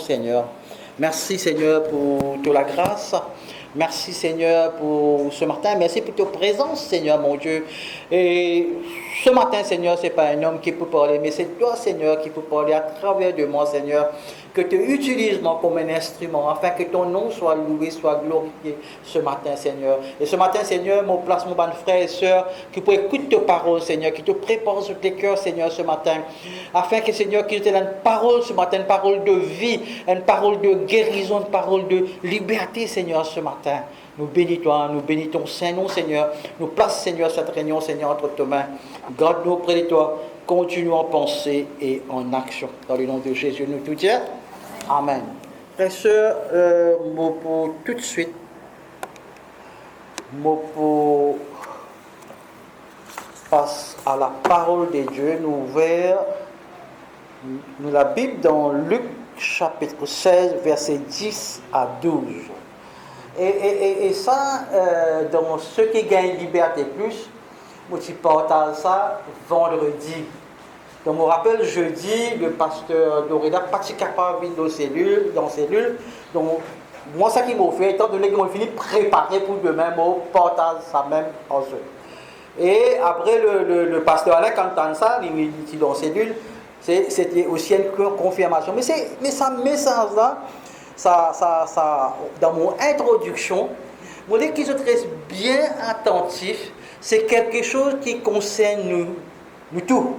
Seigneur. Merci Seigneur pour toute la grâce. Merci Seigneur pour ce matin. Merci pour ta présence Seigneur mon Dieu. Et ce matin Seigneur, ce n'est pas un homme qui peut parler, mais c'est toi Seigneur qui peut parler à travers de moi Seigneur. Que tu utilises moi comme un instrument afin que ton nom soit loué, soit glorifié ce matin Seigneur. Et ce matin Seigneur, mon place mon bon frère et soeur qui peut écouter ta parole Seigneur, qui te prépare sur tes cœurs Seigneur ce matin. Afin que Seigneur, qu'il te donne une parole ce matin, une parole de vie, une parole de guérison, une parole de liberté Seigneur ce matin. Nous bénissons, nous bénissons Saint-Nom Seigneur. Nous place Seigneur cette réunion Seigneur entre tes mains. Garde-nous auprès de toi. Continuons en pensée et en action. Dans le nom de Jésus, nous tout dire. Amen. Frères et sœurs, pour tout de suite, pour passe à la parole de Dieu, nous ouvrons la Bible dans Luc chapitre 16, versets 10 à 12. Et ça, dans ceux qui gagnent liberté plus, moi je partage ça vendredi. Donc, je me rappelle, jeudi, le pasteur Doreda, pas si capable de venir dans cellule. Donc, moi, ça qui m'a fait, étant donné que j'ai fini de préparer pour demain, je partage ça même en eux. Et après, le pasteur Alain, quand il entend ça, il me dit dans cellule, c'était aussi une confirmation. Mais ça message-là, dans mon introduction, je dis qu'ils sont très bien attentifs. C'est quelque chose qui concerne nous tous.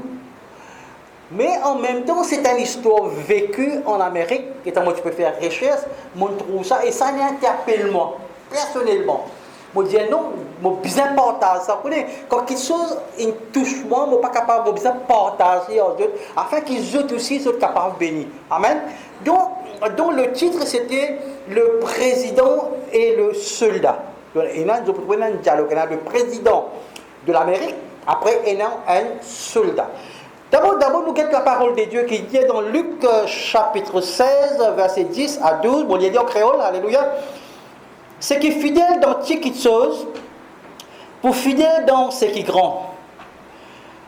Mais en même temps, c'est une histoire vécue en Amérique. Et moi, tu peux faire recherche, moi, je trouve ça, et ça m'interpelle moi, personnellement. Je dis non, je suis bien partager ça. Quand quelque chose touche moi, je ne suis pas capable de partager aux autres, afin qu'ils autres aussi soient capables de bénir. Amen. Donc le titre, c'était le président et le soldat. Il y a un dialogue, le président de l'Amérique, après il y a un soldat. D'abord, nous avons la parole de Dieu qui dit dans Luc chapitre 16, verset 10 à 12. Bon, il est dit en créole, alléluia. Ce qui est fidèle dans ce qui chose, pour fidèle dans ce qui est grand.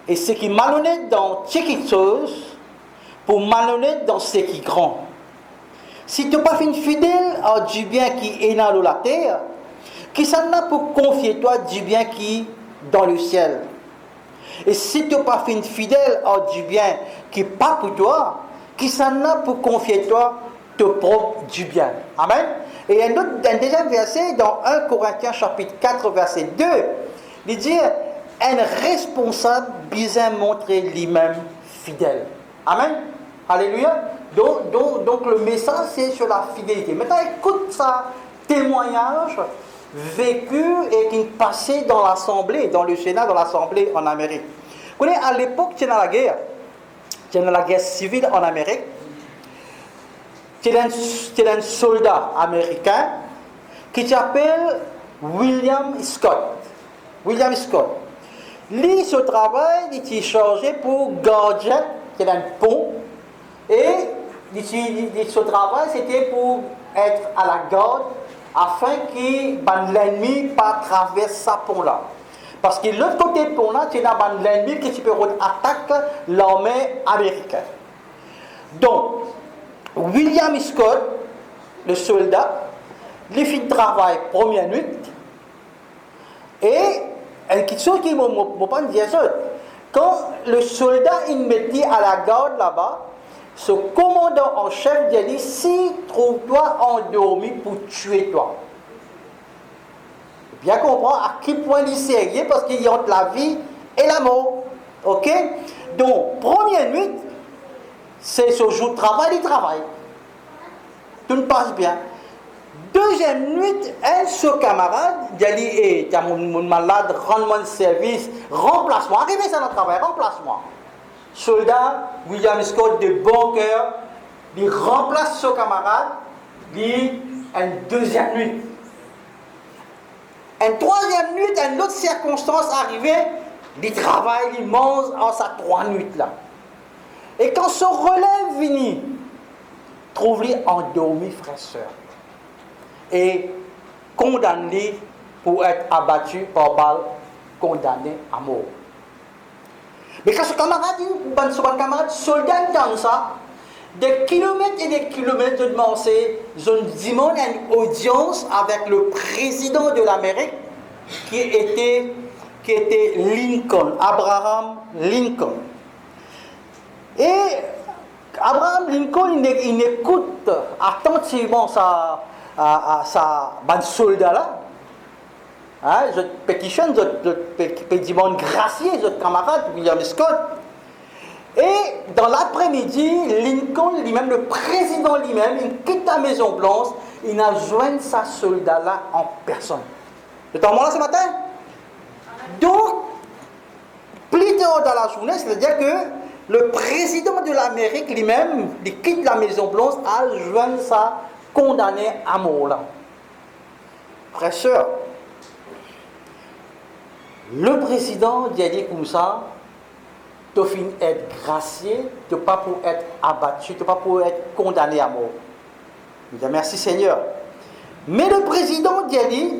Et ce qui est malhonnête dans ce qui chose, pour malhonnête dans ce qui est grand. Si tu n'es pas fidèle à du bien qui est dans la terre, qui s'en a pour confier toi du bien qui est dans le ciel. Et si tu n'es pas fidèle à du bien qui n'est pas pour toi, qui s'en a pour confier toi te propre du bien. Amen. Et un deuxième verset dans 1 Corinthiens chapitre 4 verset 2, il dit un responsable bien montrer lui-même fidèle. Amen. Alléluia. Donc le message c'est sur la fidélité. Maintenant écoute ça, témoignage vécu et qui passait dans l'Assemblée, dans le Sénat, dans l'Assemblée en Amérique. Vous connaissez, à l'époque, il y a la guerre civile en Amérique. Il y a un soldat américain qui s'appelle William Scott. William Scott. Lui, ce travail, il était chargé pour garder un pont. Et ce travail, c'était pour être à la garde afin que l'ennemi ne traverse ce pont-là. Parce que l'autre côté du pont-là, c'est l'ennemi qui peut attaquer l'armée américaine. Donc, William Scott, le soldat, il fait le travail première nuit. Et quelque chose qui m'a pas dit ça. Quand le soldat il mettait à la garde là-bas, ce commandant en chef dit si trouve-toi endormi pour tuer toi. Bien comprendre à quel point il est sérieux parce qu'il y a entre la vie et la mort. Ok? Donc, première nuit, c'est ce jour de travail, il travaille. Tout ne passe bien. Deuxième nuit, un seul camarade, il dit tu as mon malade, rends-moi le service, remplace-moi. Arrivez ça dans le travail, remplace-moi. Soldat, William Scott de bon cœur, il remplace son camarade, il une deuxième nuit. Une troisième nuit, une autre circonstance arrivée, il travaille, il mange en sa 3 nuits là. Et quand son relève vient, trouve-lui endormi, frère soeur. Et condamné pour être abattu par balle, condamné à mort. Mais quand ce camarade, son camarade soldat entend ça, Des kilomètres et des kilomètres de Marseille, je demande une audience avec le président de l'Amérique qui était Lincoln, Abraham Lincoln. Et Abraham Lincoln, il écoute attentivement sa soldat là. Hein, je pétitionne, je demande gracier, je camarade William Scott. Et dans l'après-midi, Lincoln lui-même, le président lui-même, il quitte la Maison Blanche, il a joint sa soldat là en personne. Vous êtes en là ce matin? Donc, plus tard dans la journée, c'est-à-dire que le président de l'Amérique lui-même, il quitte la Maison Blanche, a joint sa condamnée à mort là. Frère, sœur, le président dit comme ça, tu finis être gracié, tu n'es pas pour être abattu, tu n'es pas pour être condamné à mort. Il dit merci Seigneur. Mais le président dit,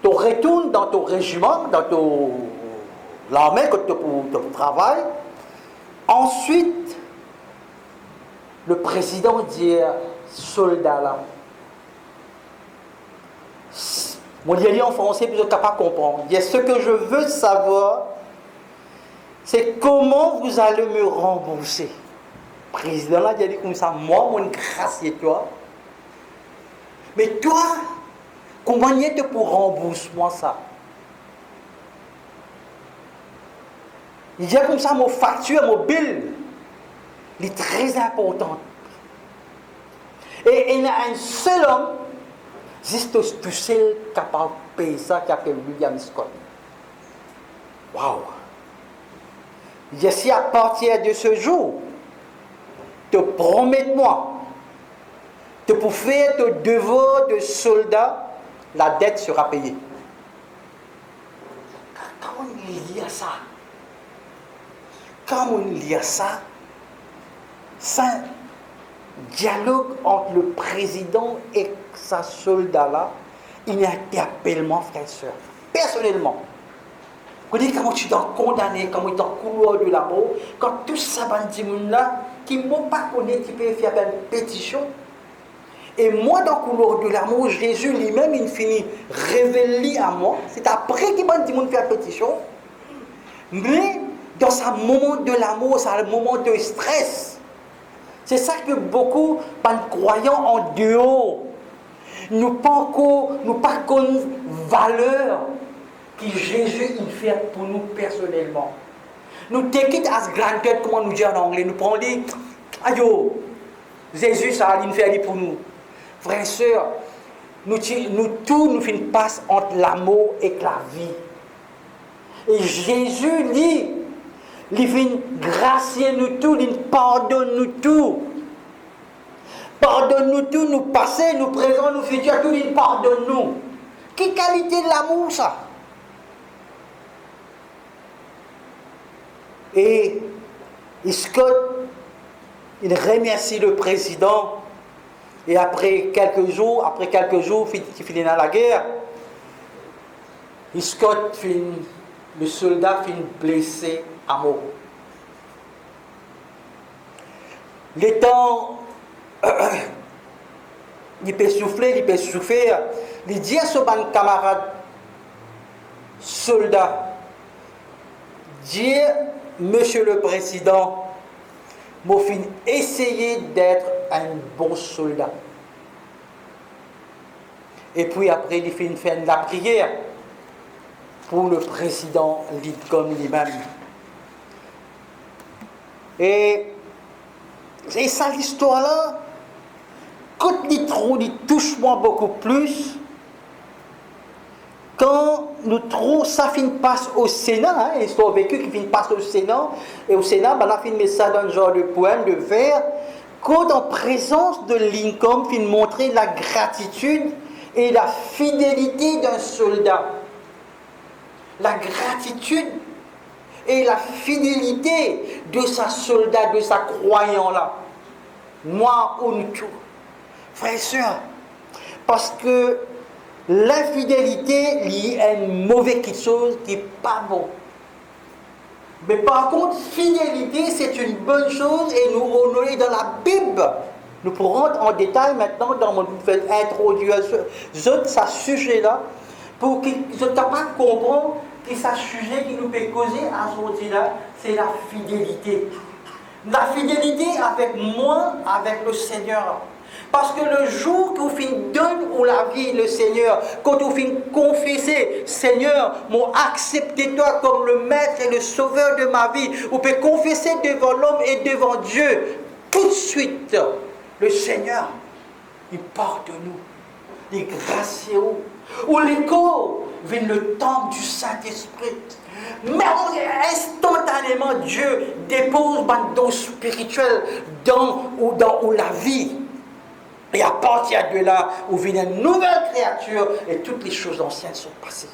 tu retournes dans ton régiment, dans l'armée que tu pour travail. Ensuite, le président dit, soldat là, moi, je dis en français, puis je ne peux pas comprendre. Il y a ce que je veux savoir, c'est comment vous allez me rembourser. Le président là, il a dit comme ça, moi, mon gracier, toi. Mais toi, comment y est pour rembourser moi ça? Il dit comme ça, mon facture, mon bill, il est très important. Et il y a un seul homme, juste tout seul capable de payer ça, qui s'appelle William Scott. Waouh! Je suis à partir de ce jour, te promets-moi, que pour faire ton devoir de soldat, la dette sera payée. Quand on lit ça, c'est un dialogue entre le président et sa soldat là, il interpelle moi, frère et soeur, personnellement. Vous dites comment tu dois condamner, comment tu dois couloir de la mort, quand tout ça, là, qui ne m'ont pas connu, qui peut faire une pétition. Et moi, dans le couloir de l'amour, Jésus lui-même, il finit révélé à moi. C'est après qu'il m'a dit de faire pétition. Mais dans ce moment de l'amour, c'est un moment de stress. C'est ça que beaucoup de croyants en dehors, nous pas connaissent valeur que Jésus il fait pour nous personnellement. Nous take it as granted, comment nous dire en anglais. Nous prenons dit, aïe, Jésus, ça il fait pour nous. Frères et sœurs, nous passe entre l'amour et la vie. Et Jésus, lui, il vient gracier nous tout, il pardonne nous tout. Pardonne nous tout, nous passés, nous présents, nous futurs, tout, il pardonne nous. Quelle qualité de l'amour, ça? Et Scott, il remercie le président. Et après quelques jours, il finit dans la guerre. Scott, le soldat, finit blessé à mort. Le temps, il peut souffler, il peut souffrir. Il dit à son camarade soldat, dit, Monsieur le Président, moi fin essayer d'être un bon soldat. Et puis après, il fait la prière pour le président Lincoln lui-même. Et c'est ça l'histoire-là. Quand il touche-moi beaucoup plus, quand nous trouvons ça fin passe au Sénat, hein, l'histoire vécue qui fin passe au Sénat, et au Sénat, on a fin mis ça dans un genre de poème, de vers, quand en présence de Lincoln, fin montrer la gratitude et la fidélité d'un soldat. La gratitude et la fidélité de sa soldat, de sa croyant là. Moi ou nous tous. Frères et sœurs, parce que l'infidélité liée à une mauvaise chose qui n'est pas bon. Mais par contre, fidélité, c'est une bonne chose et nous honorer dans la Bible. Nous pourrons rentrer en détail maintenant dans mon introduire ce sujet-là pour qu'ils soient capables de comprendre que ce sujet qui nous fait causer à ce moment-là, c'est la fidélité. La fidélité avec moi, avec le Seigneur. Parce que le jour que vous donne la vie le Seigneur, quand vous confesser, Seigneur, moi acceptez toi comme le Maître et le Sauveur de ma vie, vous pouvez confesser devant l'homme et devant Dieu, tout de suite, le Seigneur, il porte nous, il est gracieux. Ou l'écho vient le temple du Saint-Esprit. Mais instantanément, Dieu dépose un don spirituel dans la vie. Et à partir de là, où vient une nouvelle créature et toutes les choses anciennes sont passées.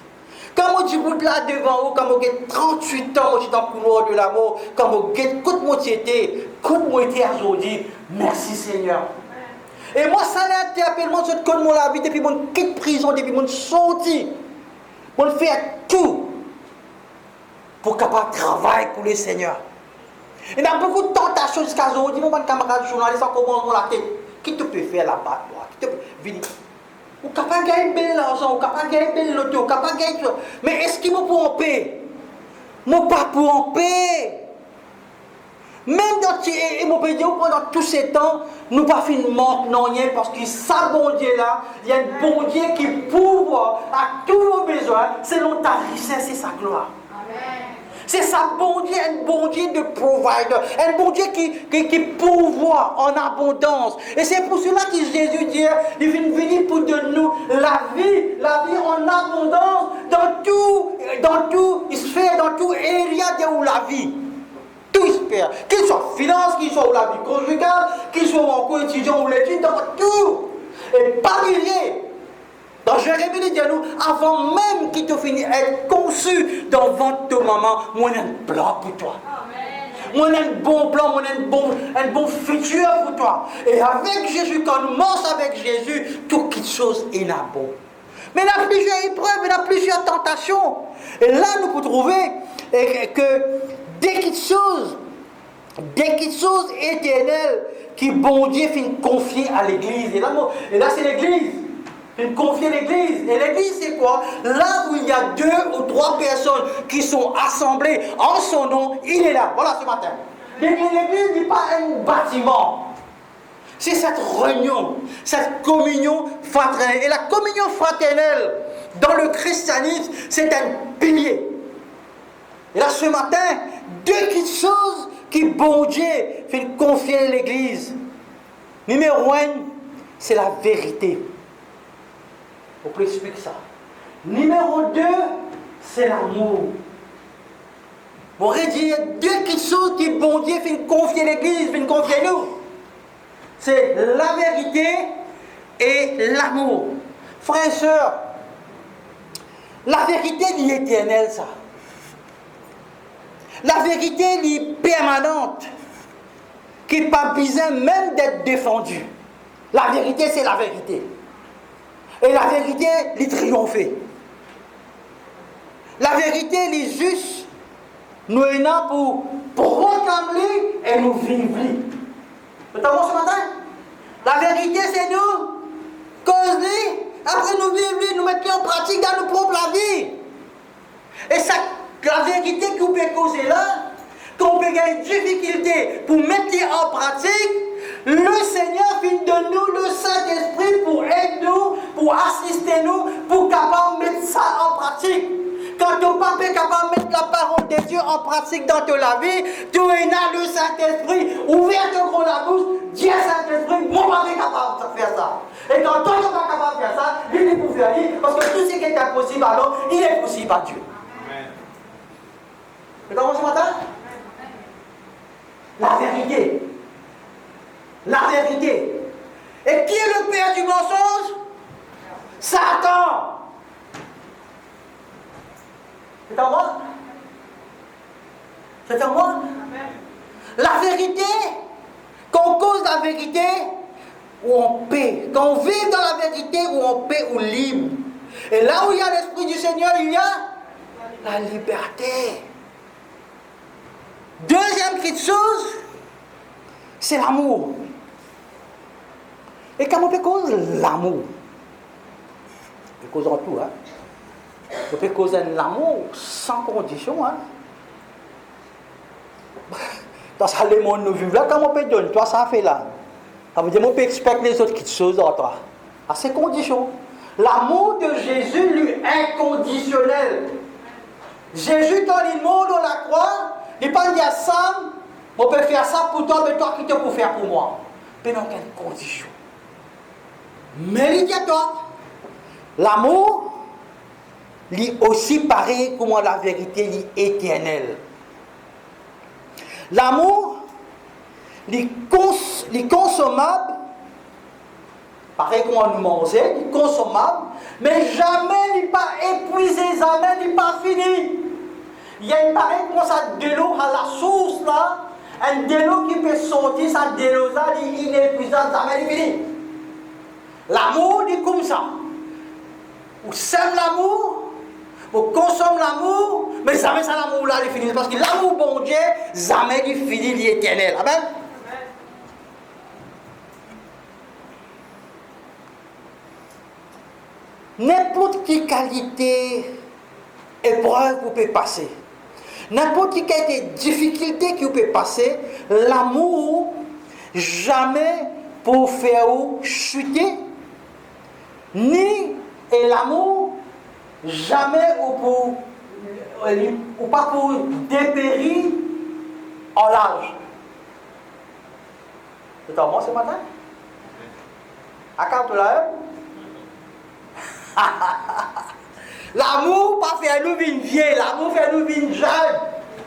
Quand on dit là devant vous, quand on a 38 ans, je suis dans le couloir de la mort, quand on a toute mon été aujourd'hui, merci Seigneur. Et moi, ça l'interpelle, moi, je connais mon la vie depuis mon quitte prison, depuis mon sorti. On fait tout pour capable travailler pour le Seigneur. Il y a beaucoup de tentations jusqu'à aujourd'hui, mon camarade journaliste, on commence la tête. Qui te peut faire là-bas, toi? Qui te peut venir? Ou capable de gagner bel argent, ou capable de gagner bel loto, ou capable de gagner. Mais est-ce qu'il m'a pour en paix? Moi pas pour en paix. Même pendant tous ces temps, nous pas fait une manque non rien parce que ça bon Dieu là, il y a un bon Dieu qui pourvoit à tous vos besoins selon ta richesse et sa gloire. Amen. C'est ça, bon Dieu, un bon Dieu de provider, un bon Dieu qui pourvoit en abondance. Et c'est pour cela que Jésus dit, il vient venir pour donner nous la vie en abondance dans tout sphère, dans tout area de la vie. Tout sphère, qu'il soit finance, qu'il soit la vie conjugale, qu'il soit en cours étudiant ou l'étude, dans tout. Et pas oublier. Dans Jérémie, il dit à nous, avant même qu'il te finisse être conçu dans le ventre de maman, moi j'ai un plan pour toi. Moi j'ai un bon plan, moi j'ai un bon futur pour toi. Et avec Jésus, quand nous marchons avec Jésus, toute chose est là bon. Mais il y a plusieurs épreuves, il y a plusieurs tentations. Et là, nous pouvons trouver que dès qu'il chose éternelle qui bon Dieu finit confier à l'Église. Et là c'est l'Église. Il confie l'Église. Et l'Église, c'est quoi? Là où il y a 2 ou 3 personnes qui sont assemblées en son nom, il est là. Voilà ce matin. L'Église n'est pas un bâtiment. C'est cette réunion, cette communion fraternelle. Et la communion fraternelle dans le christianisme, c'est un pilier. Et là, ce matin, 2 choses qui, bon Dieu, fait confier à l'Église. Numéro 1, c'est la vérité. On peut expliquer ça. Numéro 2, c'est l'amour. On pourrait dire 2 choses qui, bon Dieu, fait confier à l'Église, fait confier à nous. C'est la vérité et l'amour. Frères et sœurs, la vérité est éternelle, ça. La vérité est permanente, qui n'a pas besoin même d'être défendue. La vérité, c'est la vérité. Et la vérité, elle triomphe. La elle est juste, nous sommes là pour proclamer et nous vivre. Vous entendez ce matin? La vérité, c'est nous, causer, après nous vivre, nous mettre en pratique dans nos propres vie. Et ça, la vérité que vous pouvez causer là, qu'on peut gagner une difficulté pour mettre en pratique, le Seigneur vient de nous le Saint-Esprit pour aider nous, pour assister nous, pour capable mettre ça en pratique. Quand ton papa est capable de mettre la parole de Dieu en pratique dans ta vie, tu es là le Saint-Esprit, ouvert ton gros la bouche, dis à Saint-Esprit, mon papa est capable de faire ça. Et quand toi tu n'es pas capable de faire ça, il est pour faire, parce que tout ce qui est impossible, alors il est possible à Dieu. Vous entendez ce matin? La vérité. La vérité. Et qui est le père du mensonge? Satan. C'est en moi? C'est en moi? La vérité, quand on cause la vérité, ou on paix. Quand on vit dans la vérité, ou on paix ou libre. Et là où il y a l'Esprit du Seigneur, il y a la liberté. Deuxième petite chose, c'est l'amour. Et comment on peut causer l'amour? On peut causer en tout, hein. On peut causer l'amour sans condition, hein. Dans ce le monde nous vivons là, comment on peut donner? Toi, ça fait là. Ça veut dire qu'on peut expecter les autres petites choses en toi. À ces conditions. L'amour de Jésus, lui, inconditionnel. Jésus, quand il monte dans la croix, il ne pas dire ça, on peut faire ça pour toi, mais toi qui te peux faire pour moi. Mais dans quelles conditions? Mais il dit à toi, l'amour, lui aussi pareil comme la vérité est éternelle. L'amour, lui consommable, pareil comme on nous mangeait, il est consommable, mais jamais il n'est pas épuisé, jamais il n'est pas fini. Il y a une pareille comme ça de l'eau à la source là, un de l'eau qui peut sortir, ça de l'eau là, il est inépuisable, jamais il est fini. L'amour est comme ça. On sème l'amour, on consomme l'amour, mais jamais ça l'amour là il est fini. Parce que l'amour bon Dieu, jamais il finit, il est éternel. Amen. N'importe quelle qualité, épreuve que vous pouvez passer, n'importe quelle qualité, difficulté que vous pouvez passer, l'amour, jamais pour faire chuter, ni et l'amour, jamais ou pas pour dépérir en l'âge. C'est à moi ce matin? À quand là? L'amour, pas faire nous vivre vieux, l'amour fait nous vivre jeunes,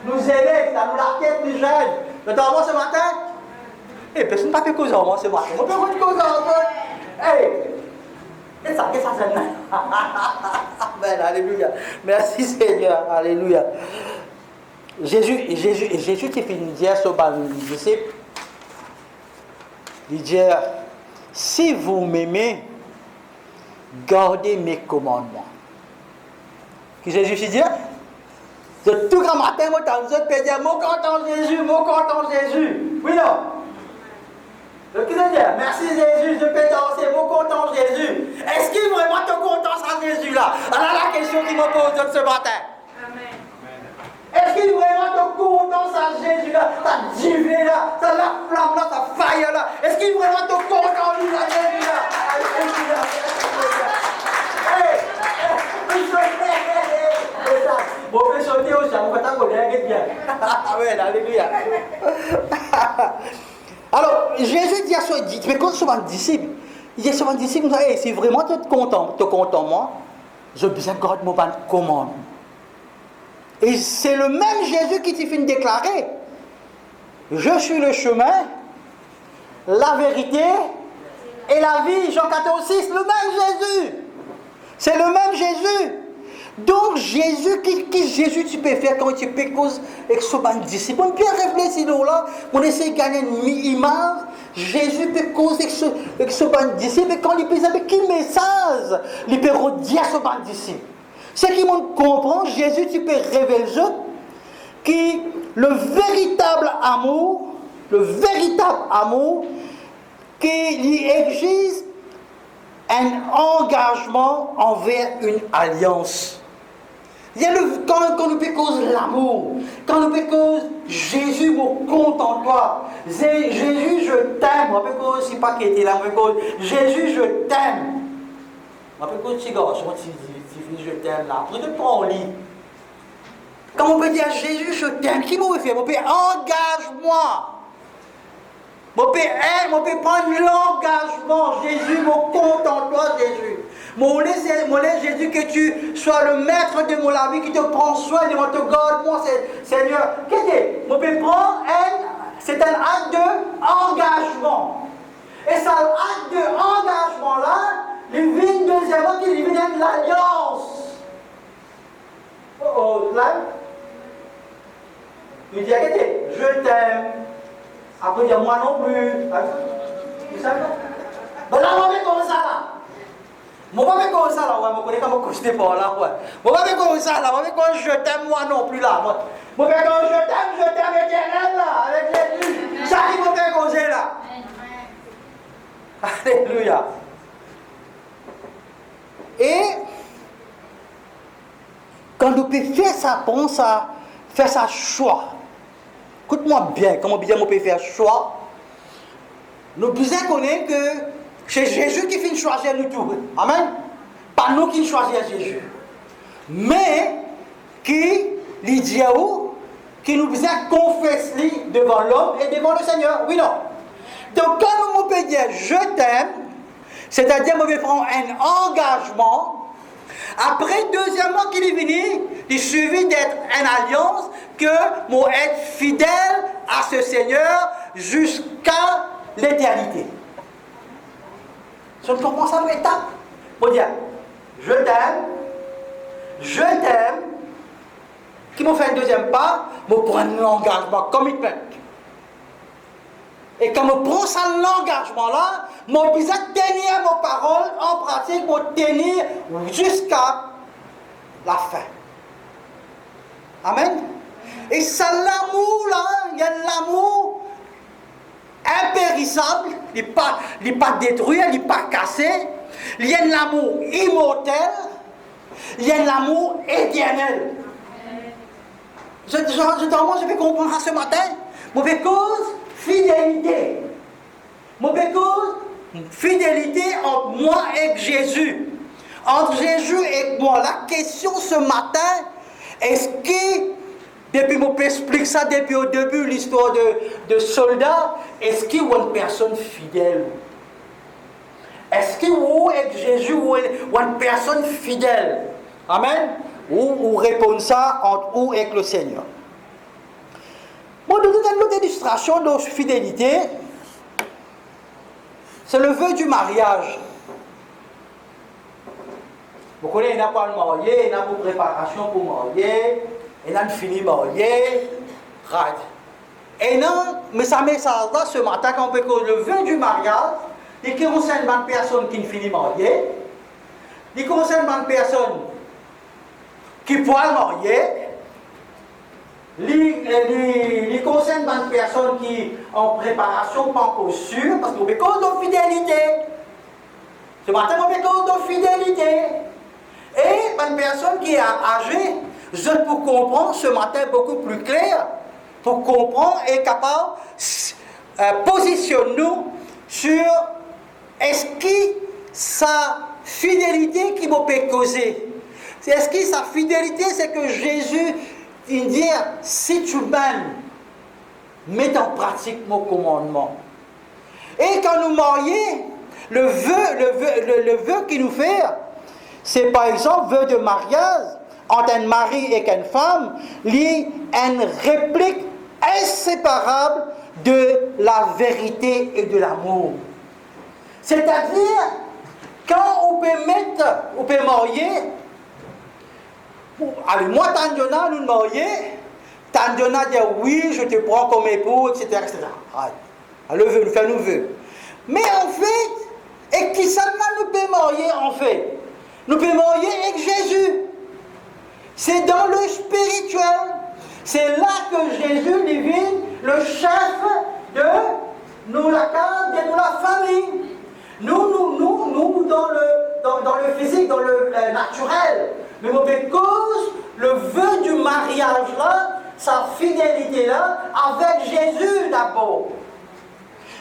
nous aider, ça nous la tête plus jeune. Notamment ce matin, personne n'a pas fait cause en moi ce matin. On peut faire cause en moi. Et ça, qu'est-ce que ça fait? Amen, alléluia. Merci Seigneur, alléluia. Jésus qui finit de dire sur les disciples, il dit, si vous m'aimez, gardez mes commandements. Qui Jésus dit? De tout grand matin, moi, t'as besoin de dire, mon content Jésus, mon content Jésus. Oui, non? Donc, qui dit, merci Jésus, je peux danser, mon content Jésus. Est-ce qu'il vraiment te content ça Jésus-là? Alors, la question qu'il me pose ce matin. Amen. Est-ce qu'il vraiment te content ça Jésus-là? Ta divine là, ta la flamme là, ta faille là. Est-ce qu'il vraiment te content lui, ça Jésus-là? Alléluia. Bon, on peut sauter aussi, on peut t'accorder bien. Amen, alléluia. Alors, Jésus dit à son disciple, mais quand souvent disciple, il dit à son disciple, hey, si vraiment tu es content, moi, je besoin de garder mon commande. Et c'est le même Jésus qui t'a fait déclarer, je suis le chemin, la vérité et la vie. Jean 14,6, le même Jésus. C'est le même Jésus. Donc Jésus, Jésus tu peux faire quand tu peux cause avec ce disciple? On peut réfléchir là, on essaie de gagner une image. Jésus peut causer avec ce disciple, et quand il peut savoir quel message il peut redire à ce disciple. Ce qui m'ont comprend, Jésus tu peux révéler que le véritable amour qui exige un engagement envers une alliance. Il y a quand nous peut cause l'amour, quand nous peut cause Jésus me compte en toi, Jésus je t'aime, on peut cause si pas qui était là, on peut cause Jésus je t'aime, on peut cause petit garçon, je t'aime là, après de prendre au lit. Quand on peut dire Jésus je t'aime, qui m'aurait fait? On peut engage-moi. On peut prendre l'engagement. Jésus, mon compte en toi, Jésus. Mon laisse Jésus, que tu sois le maître de mon vie, qui te prend soin de moi, te garde, moi, Seigneur. Qu'est-ce que c'est? On peut prendre c'est un acte d'engagement. Et cet acte d'engagement-là, il vient deuxièmement, il vient de l'alliance. Là, il dit, je t'aime. Après, il dit, moi non plus. Vous savez? Ben là, on est comme ça là. Moi, pas comme ça là, ouais, je connais comment je pas là, ouais. Moi, pas comme ça là, moi, quand je t'aime, moi non plus là. Moi, quand je t'aime éternel là, avec Jésus. Ça qui m'a fait causer là. Alléluia. Et quand nous pouvons faire ça, bon, ça, faire ça choix. Écoute-moi bien, comment bien on peut faire choix. Nous devons connaître que c'est Jésus qui fait choisir nous tous. Amen. Pas nous qui choisissons Jésus. Mais qui, l'idéal, qui nous devons confesser devant l'homme et devant le Seigneur. Oui, non. Donc quand nous pouvons dire je t'aime, c'est-à-dire nous devons prendre un engagement. Après, deuxièmement, qu'il est venu, il suffit d'être une alliance que moi être fidèle à ce Seigneur jusqu'à l'éternité. Si on comprend ça, une étape, pour dire je t'aime, qui m'a fait un deuxième pas, je prends l'engagement, commitment. Et quand je prends ça, l'engagement-là, je besoin de tenir mes paroles en pratique, pour tenir jusqu'à la fin. Amen. Et ça, l'amour-là, il y a l'amour impérissable, il n'est pas détruit, il n'est pas cassé. Il y a l'amour immortel, il y a l'amour éternel. Je vais comprendre ce matin. Mauvaise cause, fidélité. Mauvaise cause, fidélité entre moi et Jésus. Entre Jésus et moi. La question ce matin, est-ce que, depuis que je explique ça depuis au début, l'histoire de soldats, est-ce qu'il y a une personne fidèle? Est-ce que vous avec Jésus ou une personne fidèle? Amen? Ou répondre ça entre vous et le Seigneur. Bon, nous avons une autre illustration de fidélité. C'est le vœu du mariage. Vous connaissez, il y a pas de marié, il y a une préparation pour marier, il y a une fini marié. Right. Et non, mais ça met ça là ce matin quand on peut que le vœu du mariage, il concerne une personne qui finit mariée, il concerne une personne qui peut marier, il concerne une personne qui est en préparation, pas encore sûre, parce qu'on peut cause de fidélité. Ce matin, on peut cause de fidélité. Et une personne qui est âgée, je peux comprendre ce matin beaucoup plus clair, pour comprendre et capable de positionner nous sur est-ce que sa fidélité qui peut causer. Est-ce que sa fidélité, c'est que Jésus dit, si tu m'aimes, mets en pratique mon commandement. Et quand nous marions, le vœu qu'il nous fait, c'est par exemple vœu de mariage entre un mari et une femme, lié à une réplique inséparable de la vérité et de l'amour. C'est-à-dire, quand on peut marier, allez, moi, Tandiona, nous marier, Tandiona dit oui, je te prends comme époux, etc. etc. Le vœu, nous faisons nos vœux. Mais en fait, et qui seulement nous peut marier en fait? Nous pouvons marier avec Jésus. C'est dans le spirituel. C'est là que Jésus devient le chef de nous, la case, de nous, la famille. Nous dans le physique, dans le naturel. Mais mauvaise cause, le vœu du mariage là, sa fidélité là, avec Jésus d'abord.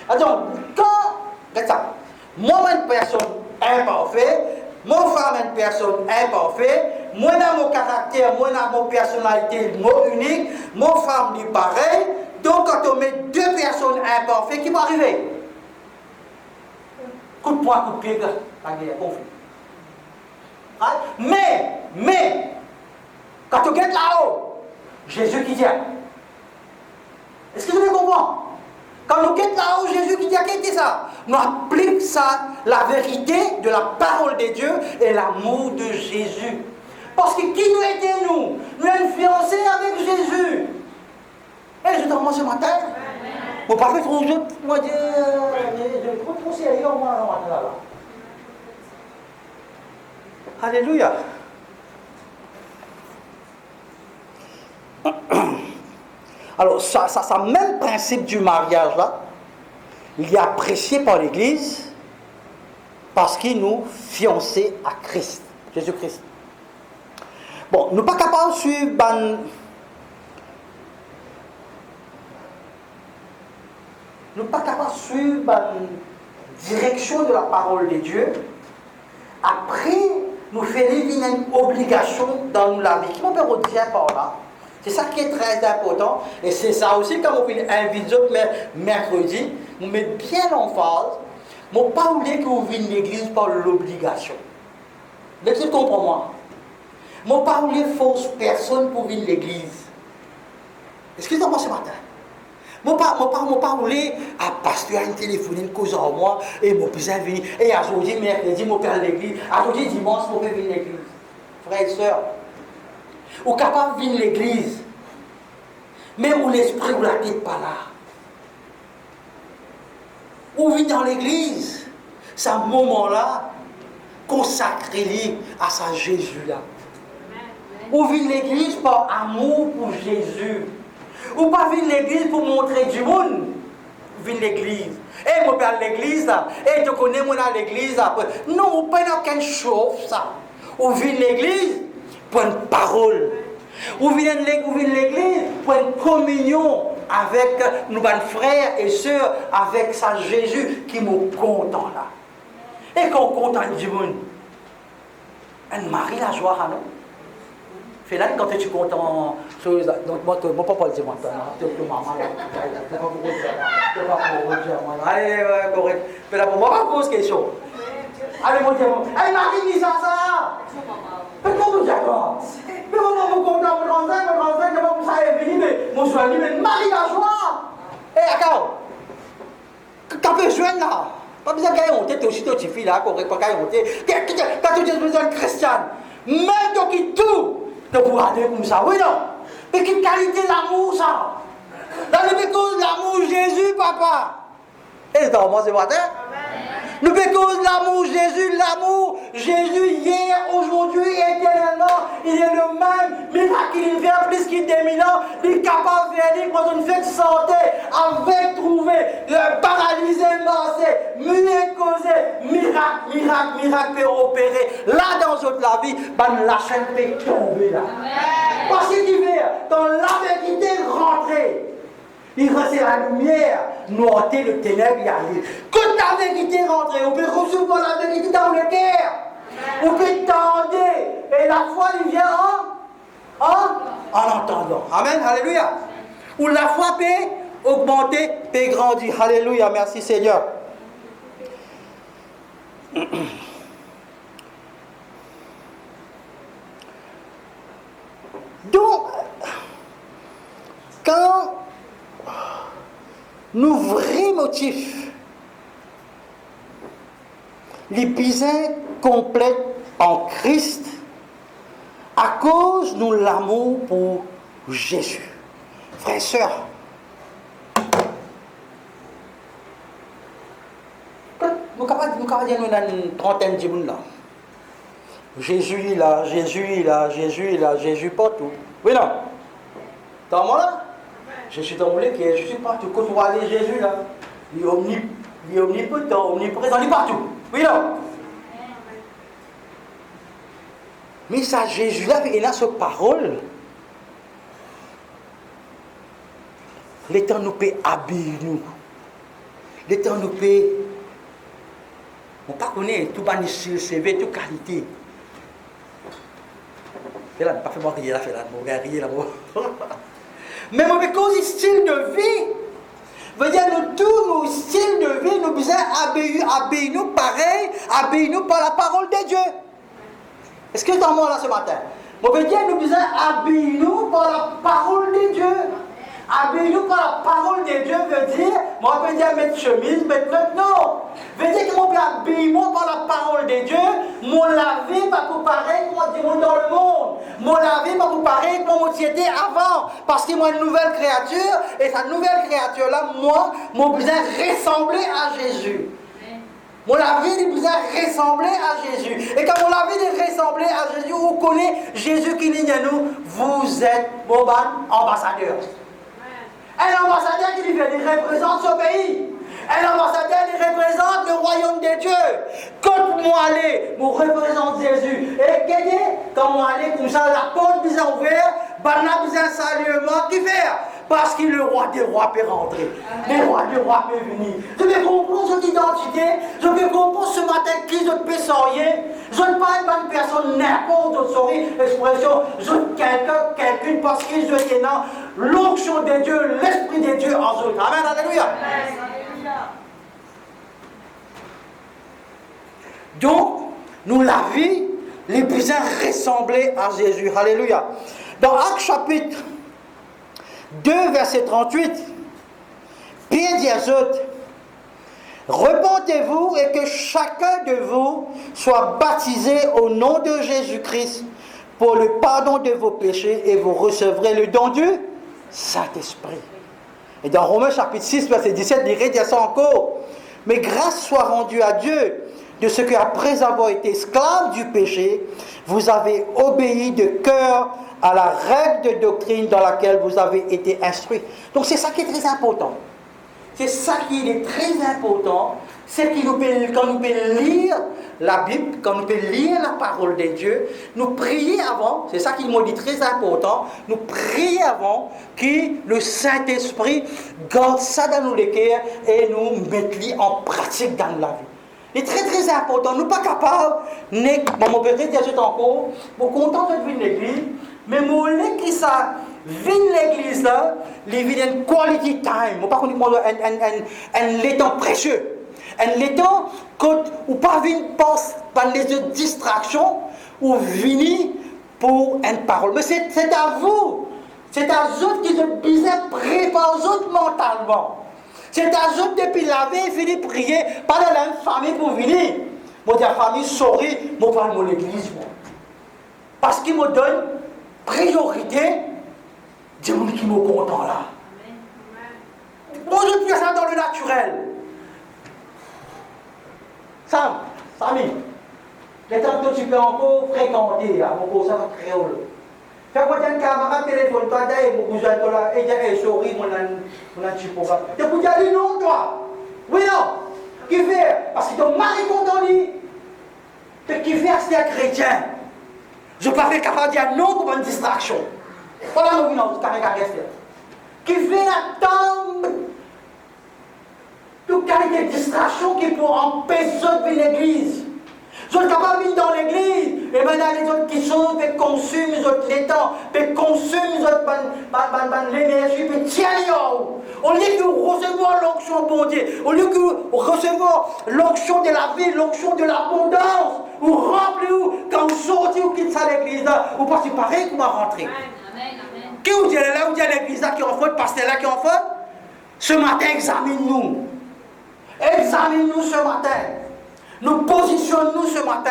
Alors, regarde ça, moi, une personne imparfaite, mon femme une personne imparfaite, moi dans mon caractère, moi dans mon personnalité, moi unique, mon femme dit pareil. Donc quand on met deux personnes imparfaites, qui vont arriver? Coup de poing, coup de pied, la guerre, conflit. Mais, quand on est là-haut, Jésus qui dit, est-ce que vous comprenez? Quand nous quittons là-haut, Jésus qui dit, qu'est-ce que ça? Nous appliquons ça, la vérité de la parole de Dieu et l'amour de Jésus. Parce que qui nous aide nous? Nous influencer avec Jésus. Et je dormais ce matin. Vous parlez trop de moi dire, je trop sérieux moi là. Alléluia. Alors, ça même principe du mariage là, il est apprécié par l'Église parce qu'il nous fiancés à Christ, Jésus-Christ. Bon, nous ne sommes pas capables de suivre la direction de la parole de Dieu. Après, nous faisons une obligation dans la vie. Qui m'en peut redire par là? C'est ça qui est très important. Et c'est ça aussi, quand on fait un vidéo mercredi, on met bien l'emphase. Mais pas oublier que vous venez l'église par l'obligation. Est-ce que tu comprends moi? Mais pas oublier force personne pour venir l'église. Excusez-moi ce matin. Moi pas oublier, pasteur a une téléphone, une cause en moi, et mon cousin vient, et aujourd'hui, mercredi, mon père à l'église, aujourd'hui, dimanche, mon père vient l'église. Frères et sœurs, ou capable de venir l'église, mais où l'esprit ou la tête pas là. Ou vient dans l'église, c'est un moment-là, consacré à sa Jésus-là. Ou vient l'église par amour pour Jésus. Ou pas venir l'église pour montrer du monde. Venir l'église. Et mon père à l'église, et tu connais moi à l'église. Non, ou pas dans quelque chose ça. Ou venir l'église pour une parole. Ou venir l'église pour une communion avec nos frères et sœurs, avec sa Jésus qui nous content là. Et qu'on contente du monde. Un mari la joie, non? Fais là quand tu es content. Donc moi, mon papa le dit moi, tu es maman là. Tu n'es pas pour dire moi. Allez, correct. Fais là pour moi, pas pose question. Allez, mon Dieu, hey Marie, dis ça. Mais comment dire quoi? Mais comment vous comptez mon 35, comment vous savez venir, mais mon soin, mais Marie la joie. Eh, d'accord. Quand tu es jeune là, pas besoin de gagner honte, tu es aussi tu fille là, correct, pas gagner honte. Quand tu es besoin de chrétienne, même toi qui tout. De pouvoir aller comme ça, oui non. Mais quelle qualité l'amour ça? Dans le cause l'amour Jésus, papa. Et dans moi c'est matin. Nous cause l'amour Jésus hier, aujourd'hui, éternellement, il est le même. Miracle, il vient plus qu'il est 2000 ans. Il est capable de venir quand on fait santé, avec trouver le paralysé massé, muet causé, miracle peut opérer. Là dans toute la vie, la chaîne peut tomber là. Parce qu'il vient dans la vérité rentrer. Il reste la lumière, noirté le ténèbre, il arrive. Quand la vérité rentre, on peut recevoir la vérité dans le cœur. On peut tendre. Et la foi, il vient en entendant. Amen, alléluia. Où la foi peut augmenter, peut grandir. Alléluia, merci Seigneur. Donc, quand nos vrais motifs, les besoins complets en Christ, à cause de l'amour pour Jésus. Frères et sœurs, nous sommes dire une trentaine de monde là. Jésus est là, Jésus partout. Oui, non? Dans moi là? Jésus dans le cœur, je suis partout. Quand on voit aller Jésus là, il est omnipotent, omniprésent, il est partout. Oui, non? Mais ça, Jésus là, il a sa parole. Le temps nous peut habiller nous. Le temps nous peut. On ne peut pas connaître tout ban CV, toute qualité. Et là, pas fait moi rire là, fait là, mon gars rire là. Mais mon cause style de vie. Veut dire nous tous nos styles de vie, nous besoin habiller nous pareil, habiller nous par la parole de Dieu. Est-ce que dans moi là ce matin? Mon veut dire nous besoin habiller nous par la parole de Dieu. Habiller nous par la parole de Dieu veut dire, moi je peux dire mettre chemise, mettre non. Veut dire que mon peut habiller moi par la parole de Dieu, mon laver pas pour pareil comme on dit dans le monde. Mon laver pas pour pareil comme on était avant. Parce que moi une nouvelle créature, et cette nouvelle créature là, moi, mon besoin ressembler à Jésus. Mon la vie il besoin ressembler à Jésus. Et quand mon la vie il ressembler à Jésus, vous connaissez Jésus qui dit à nous, vous êtes mon ambassadeur. Un ambassadeur qui représente son pays. Un ambassadeur qui représente le royaume de Dieu. Quand moi aller, je représente Jésus. Et quand moi aller comme ça, la porte est ouverte, Barnabas a un saluement qui fait. Parce que le roi des rois peut rentrer. Le roi des rois peut venir. Je vais comprendre cette identité. Je vais comprendre ce matin qui je peux sortir. Je ne suis pas une bonne personne, n'importe d'autre sortir. Expression, je suis quelqu'un parce que je suis dans l'onction de Dieu, l'Esprit de Dieu en eux. Amen, alléluia. Donc, nous la vie, les besoins ressembler à Jésus. Alléluia. Dans Actes chapitre 2, verset 38, Pierre dit aux autres, repentez-vous et que chacun de vous soit baptisé au nom de Jésus-Christ pour le pardon de vos péchés et vous recevrez le don du Saint-Esprit. Et dans Romains chapitre 6, verset 17, il dit ça encore, mais grâce soit rendue à Dieu de ce qu'après avoir été esclave du péché, vous avez obéi de cœur à la règle de doctrine dans laquelle vous avez été instruits. Donc c'est ça qui est très important. C'est ça qui est très important. C'est que quand nous pouvons lire la Bible, quand nous pouvons lire la parole de Dieu, nous prier avant, c'est ça qui m'a dit très important, nous prier avant que le Saint-Esprit garde ça dans nos cœurs et nous mette en pratique dans la vie. C'est très très important. Nous ne sommes pas capables, mon père dit encore, pour content de venir à l'église, mais mon qui ça vient l'église là, les vient une quality time. Moi pas qu'on dit un temps précieux. Un temps quand ou pas venir par les autres distractions ou venir pour une parole. Mais c'est à vous. C'est à vous qui sont bien préparés aux autres mentalement. C'est à eux depuis la veille, fini de prier, pas dans la même famille pour venir. Moi, la famille sourit, moi, parle de l'église. Parce qu'il me donne priorité, des gens qui me content là. Moi, je fais ça dans le naturel. Sam, Samy, les temps que tu peux encore fréquenter, là, mon beau, ça va créole. Fais quoi un camarade téléphone, toi, d'ailleurs, mon cousin, toi, là, et j'ai souri, mon petit programme. Tu peux dire non, toi? Oui, non. Qui fait? Parce que ton mari content, lui. Qui fait, c'est un chrétien. Je ne peux pas faire capable de dire non pour une distraction. Voilà, mon non, c'est un rester. Qui fait attendre toute qualité de distraction qui peut empêcher de venir à l'église. Je suis capable de venir dans l'église, et maintenant les autres qui sont, qui consument les autres les temps, qui consument les autres l'énergie, qui tiennent. Au lieu que vous recevez l'onction bon Dieu, au lieu que vous recevez l'onction de la vie, l'onction de l'abondance, vous remplissez, quand vous sortez, vous quittez ça l'église, vous passez pareil que vous rentrez. Qui vous dit là, vous dites à l'église là qui est en faute, pasteur là qui est en faute? Ce matin, examine-nous. Examine-nous ce matin. Nous positionnons-nous ce matin.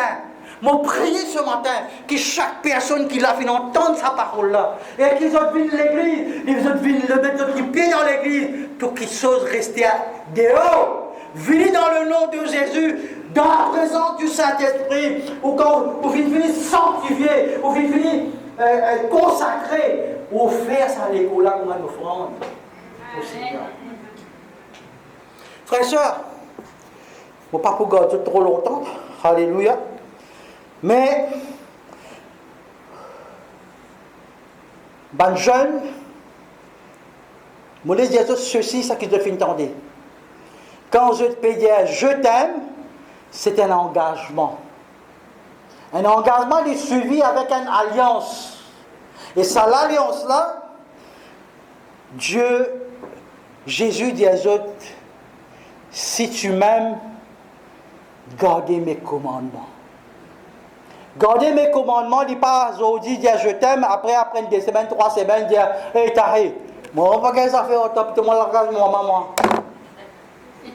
Nous prions ce matin que chaque personne qui l'a fait entendre sa parole-là et qu'ils ont vu l'église, ils ont vu le mettre les pieds dans l'église pour qu'ils osent rester dehors. Venez dans le nom de Jésus, dans la présence du Saint-Esprit, ou quand vous venez sanctifier, vous venez consacrer, ou faire ça à l'école là comme une offrande au Seigneur. Frères et sœurs, je ne vais pas pour garder trop longtemps, alléluia, mais ben jeune, je vais dire ceci, ça qui je fais entendre. Quand je peux dire je t'aime, c'est un engagement. Un engagement est suivi avec une alliance. Et ça, l'alliance-là, Jésus dit aux autres, si tu m'aimes, gardez mes commandements. Gardez mes commandements, il pas aujourd'hui dire je t'aime, après 2 semaines, 3 semaines, dire hey t'arrêtes. Moi, on va faire ça faire au top, tout le monde regarde moi, maman.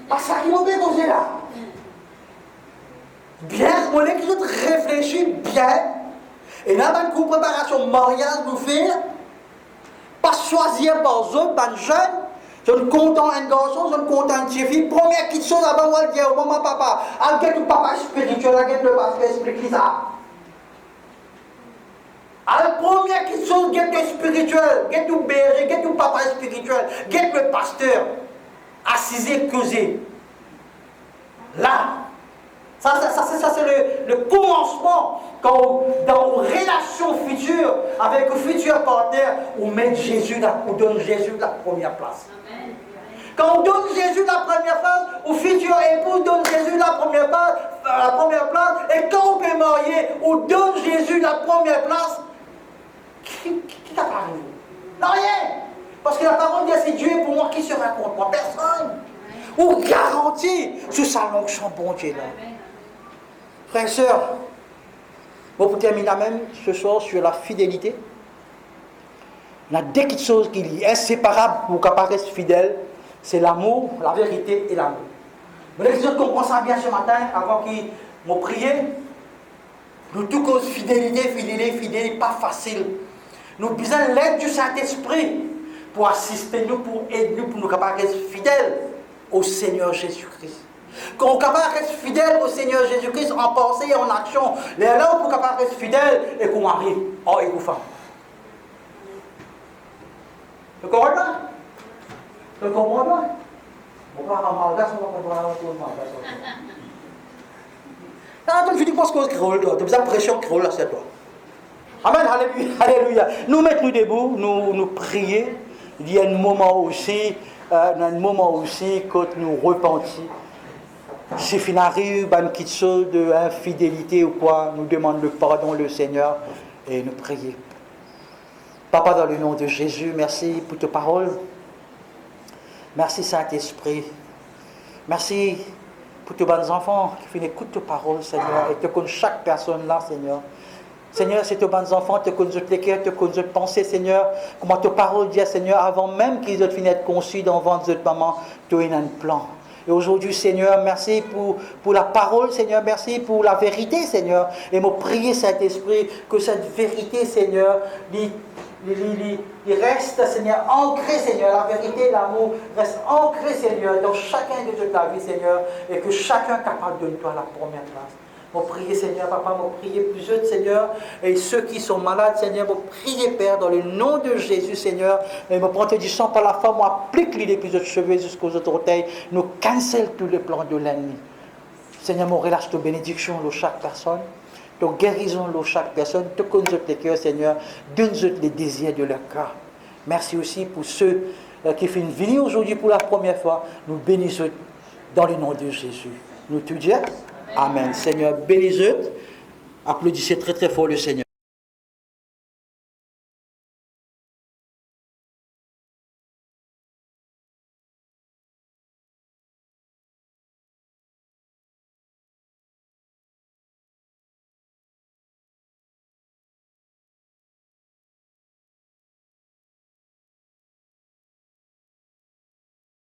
Pas ça qui m'a posé là. Bien, on est que réfléchir bien. Et là, dans une préparation mariage, nous faire, pas choisir par eux, par jeunes, Je ne content un garçon, je ne content une fille. Première petite chose avant moi, dire au maman, papa, get le papa spirituel, get le papa spirituel, ça. Alors, première petite chose, get le spirituel, get le berger, get le papa spirituel, get le pasteur. Assiser, causer. Là, ça c'est le commencement quand dans une relation future avec un futur partenaire, on met Jésus, on donne Jésus la première place. Amen. Quand on donne Jésus la première place, au futur époux donne Jésus la première place, et quand on peut marier, on donne Jésus la première place. Qui t'a parlé? Non, rien. Parce que la parole dit, c'est Dieu pour moi, qui sera contre moi? Personne. On garantit ce salon que son bon Dieu là. Frères et sœurs, bon, pour terminer même ce soir sur la fidélité, il y a deux petites choses qui sont inséparables pour qu'on reste fidèle, c'est l'amour, la vérité et l'amour. Vous voulez que comprendre ça bien ce matin, avant qu'ils m'ont prié? Nous tout cause fidélité, pas facile. Nous avons besoin de l'aide du Saint-Esprit pour assister nous, pour aider nous, pour nous capables rester fidèles au Seigneur Jésus-Christ. Quand on est capable de rester fidèle au Seigneur Jésus-Christ en pensée et en action, là où on est capable de rester fidèle et qu'on arrive, oh, et qu'on fait. Tu comprends pas? Tu comprends pas? On va en malgache, on va comprendre tout le malgache. Non, tu penses qu'on se créole, toi. Tu as besoin de pression créole là, c'est toi. Amen, alléluia. Nous mettons debout, nous prions. Il y a un moment aussi, quand nous repentons. Si il arrive une petite chose d'infidélité ou quoi, nous demandons le pardon le Seigneur et nous prions. Papa, dans le nom de Jésus, merci pour tes paroles. Merci Saint-Esprit. Merci pour tes bons enfants qui écoutent tes paroles, Seigneur, et te connaissent chaque personne là, Seigneur. Seigneur, c'est tes bons enfants, te connaissent les cœurs, te connaissent penser, Seigneur. Comment tes paroles disent, Seigneur, avant même qu'ils aient fini d'être conçus dans le ventre de maman, tu as un plan. Et aujourd'hui, Seigneur, merci pour la parole, Seigneur, merci pour la vérité, Seigneur. Et me prier, Saint-Esprit, que cette vérité, Seigneur, il reste, Seigneur, ancré, Seigneur. La vérité et l'amour restent ancrés, Seigneur, dans chacun de ta vie, Seigneur. Et que chacun est capable de donner toi la première place. Mon prier, Seigneur, Papa, mon prier plus eux, Seigneur, et ceux qui sont malades, Seigneur, mon prier, Père, dans le nom de Jésus, Seigneur, et mon prendre du sang par la femme, moi, applique-lui les plus de cheveux jusqu'aux autres orteils, nous cancelle tous les plans de l'ennemi. Seigneur, mon relâche de bénédiction de chaque personne, de guérison de chaque personne, te connais les cœurs, Seigneur, donne-nous les désirs de leur cœur. Merci aussi pour ceux qui font venir aujourd'hui pour la première fois, nous bénissons dans le nom de Jésus. Nous te disons, Amen. Seigneur, bénis-eux. Applaudissez très très fort le Seigneur.